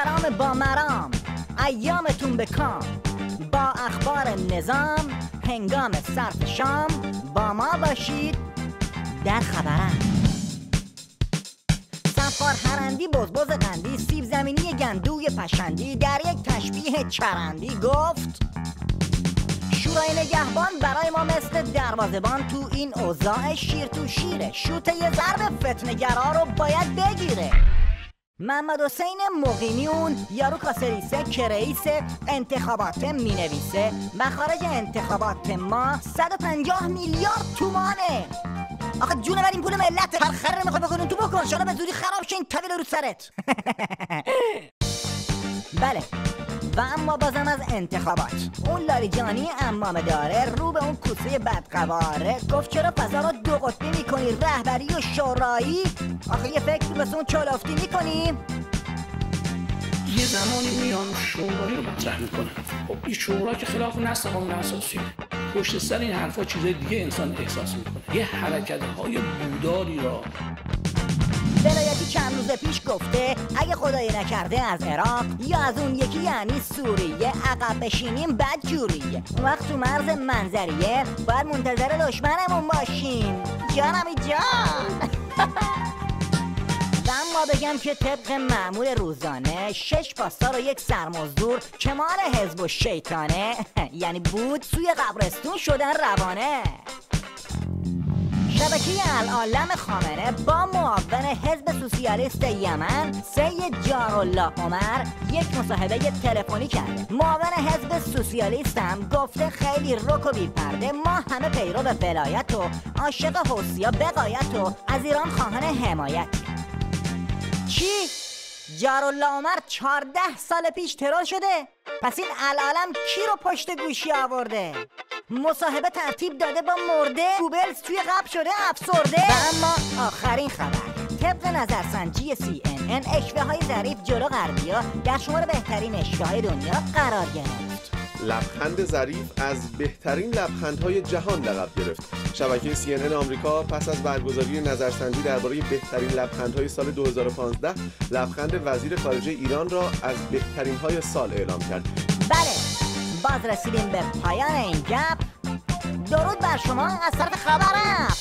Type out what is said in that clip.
محترام با مرام، ایامتون به کام، با اخبار نظام هنگام صرف شام، با ما باشید در خبرم. سفار هرندی بزبز قندی، سیب زمینی گندوی پشندی، در یک تشبیه چرندی گفت شورای نگهبان برای ما مثل دروازه‌بان، تو این اوضاع شیر تو شیره، شوته یه ضرب فتنه‌گرا رو باید بگیره. محمد حسین مقیمیون یارو کاسریسه که رئیس انتخابات می نویسه مخارج انتخابات ما 150 میلیارد تومانه. آخه جونه بر این پول ملت، هر خره نمیخوای بکنون تو بکن، شالا به زودی خراب شه این طویل رو سرت. بله و اما بازم از انتخابات اون لاریجانی امامه داره رو به اون کوسه بدقواره گفت چرا فضا رو دو قطبی میکنی رهبری و شورایی؟ آخه یه فکر بس اون چالافتی میکنی؟ یه زمانی میان شورایی رو مطرح میکنن. خب این شورا که خلاف نص قانون اساسیه. پشت سر این حرفا چیزای دیگه انسان احساس میکنه. یه حرکت‌های بوداری را ولایتی چند روز پیش گفته اگه خدایی نکرده از عراق یا از اون یکی یعنی سوریه عقب بشینیم بد جوریه. اون وقت تو مرز منظریه باید منتظر دشمنمون باشیم. جانمی جان. و اما بگم که طبق معمول روزانه 6 پاسدار و یک سرمزدور که مال حزب و شیطانه یعنی بود سوی قبرستون شدن روانه. شبکه العالم خامنه با معاون حزب سوسیالیست یمن سید جارالله عمر یک مصاحبه تلفنی کرده. معاون حزب سوسیالیست هم گفته خیلی رک و بی پرده ما همه پیرو به ولایت و عاشق حوثی‌ها بقایت و از ایران خواهان حمایت. چی؟ جارالله عمر 14 سال پیش ترور شده؟ پس این العالم کی رو پشت گوشی آورده؟ مصاحبه ترتیب داده با مرده؟ گوبلز توی قبر شده افسرده؟ و اما آخرین خبر طبق نظرسنجی CNN اشوه های ظریف جلو غربیا در شمار بهترین اشوه های دنیا قرار گرفت. لبخند ظریف از بهترین لبخندهای جهان لقب گرفت. شبکه CNN آمریکا پس از برگزاری نظرسنجی درباره بهترین لبخندهای سال 2015 لبخند وزیر خارجه ایران را از بهترین‌های سال اعلام کرد. بله باز رسیدیم به پایان این گپ. درود بر شما از طرف خبرم.